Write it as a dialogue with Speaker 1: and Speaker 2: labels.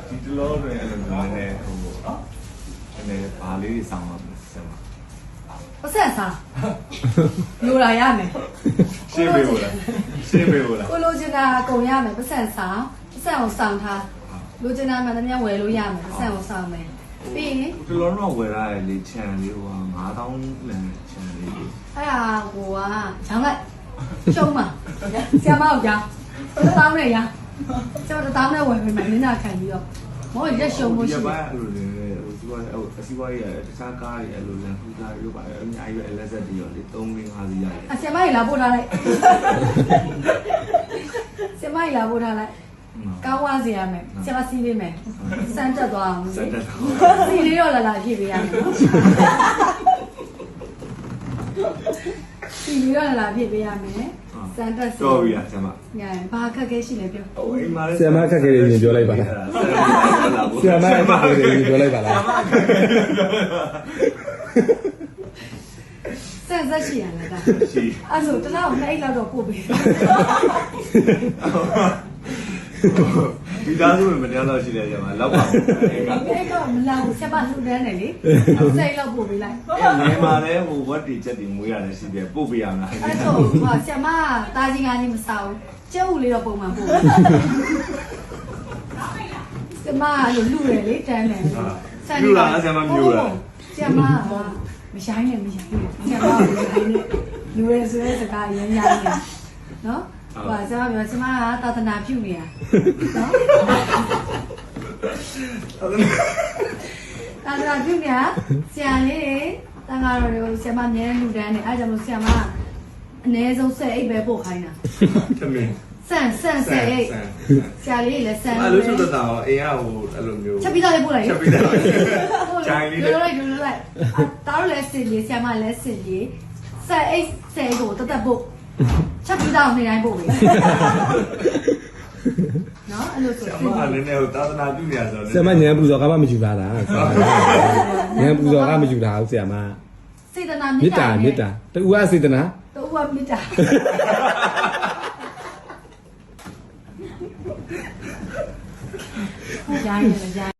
Speaker 1: ဒီလိုတွေအဲ့လိုမျိုးနဲ့ဟိုအဲ့ဘာလေးတွေဆောင်းပါစမ်းပါ
Speaker 2: ပတ်ဆက်စားလိုလာရမယ်
Speaker 1: ရှင်းပေးဖို့လားရှင်းပေးဖို့လား
Speaker 2: ကိုလိုချင်တာအကုန်ရမယ်ပတ်ဆက်စားပတ်ဆက်အောင်ဆောင်ထားလိုချင်တာမှတည်းများဝယ်လို့ရမယ်ပတ်ဆက်အောင်ဆောင်မယ်ပြီးရင်
Speaker 1: ဒီလိုတော့ဝယ်ရတယ်လေချန်လေးဟို9000လမ်းချန်လေး
Speaker 2: အဲ့ဒါဟိုကရောင်းလိုက်ရှုံးပါဆရာမအောင်ရောင်း1000နဲ့ရောင်းကျွန်တော်1000နဲ့ဝယ်ပေးမယ်နင်းနာခံပြီးတော့မဟုတ်ရက်ရှုံးဖို့ရှိတယ်
Speaker 1: အဲ့လိုလေဟိုစီးပွားရေးအစီးပွားရေးရတခြားကားတွေအဲ့လိုလမ်းဖူးကားတွေရောပါတယ်အများကြီးပဲလက်ဆက်တွေရောလေ3 5 5စီးရတယ်
Speaker 2: ဆရာမကြီးလာပို့ထားလိုက်ဆရာမကြီးလာပို့ထားလိုက်ကောင်းဝါစီရမယ်ဆရာမစီးပေးမယ်စမ်းတက်သွားအောင်
Speaker 1: စက်တက်တော့
Speaker 2: စီလေးရောလာဖြည့်ပေးရမယ်စီလေးရောလာဖြည့်ပေးရမယ်စမ်းတက်စီ
Speaker 1: တော့ပြီလားဆရာမ
Speaker 2: ညာဘာခက်ခဲရှိလဲပြော
Speaker 1: ဟိုအိမ်မှာလည်း
Speaker 3: ဆရာမခက်ခဲတယ်ရင်ပြောလိုက်ပါလားဆရာမခက်ခဲတယ်ရင်ပြောလိုက်ပါလား
Speaker 2: စမ်းဆက်ရှိရလားဒါ
Speaker 1: ရှိ
Speaker 2: အဲ့ဆိုတလောက်နဲ့အဲ့လောက်တော့ပို့ပေး
Speaker 1: ဒီသားစုမတရားတော့ရှိတယ်ဆရာမလောက်ပါဘူးအိမ်က
Speaker 2: အဲ့တော့မလာဘူးဆက်ပါလှူဒန်းတယ်လေစိတ်လောက်ပို့ပေးလိုက်
Speaker 1: နေမှာလည်းဟိုဝတ်တီချက်တီမွေးရတယ်ရှိတယ်ပို့ပေးရမလား
Speaker 2: အဲ့တော့ဟာဆရာမတာကြီးကကြီးမစားဘူးကျုပ်ဦးလေးတော့ပုံမှန်ပို့ပေးဆရာမကလူရယ်လေတန်းတယ်ဆရာမမရိုင်းနဲ့မရိုင်းနဲ့ဆရာမမရိုင်းနဲ့လူရယ်ဆိုတဲ့စကားအရင်ရိုင်းနေနော်ဟိုဆရာမပြောဆရာမကသာသနာပြုနေတာနော်သာသနာပြုနေတာဆရာလေးတန်ဃာတော်တွေကိုဆရာမမြဲလူတန်းနေအဲကြောင့်မို့ဆရာမအနည်းဆုံး10အိတ်ပဲပို့ခိုင်းတာ
Speaker 1: သမင်း
Speaker 2: ဆန်10အိတ်ဆရာလေးလည်းဆန်
Speaker 1: အဲ့လိုဆိုတော့အိမ်ကဟိုအဲ့လိုမျိုး
Speaker 2: ချက်ပြီးသားလေးပို့လိုက်
Speaker 1: ချက်ပြီးသားဂျိုင်းလေး
Speaker 2: လိုလိုက်တားလို့လည်းစစ်လေးဆရာမလည်းစစ်လေး10အိတ်10ကိုတသက်ပို့ချက်ပြီးသားကိုနေတိုင်းပို့ပြီနော်အဲ့လိုဆို
Speaker 1: ဆရာမလည်းလည်းဟိုသာသနာပြုနေရဆိုတော့
Speaker 3: ဆရာမညံပူဇော်ကမှမယူတာလားညံပူဇော်ကမယူတာဟုတ်ဆရာမ
Speaker 2: စေတနာ
Speaker 3: မေတ္တာတူကစေတနာ
Speaker 2: တူကမေတ္တာရိုင်းရရိုင်း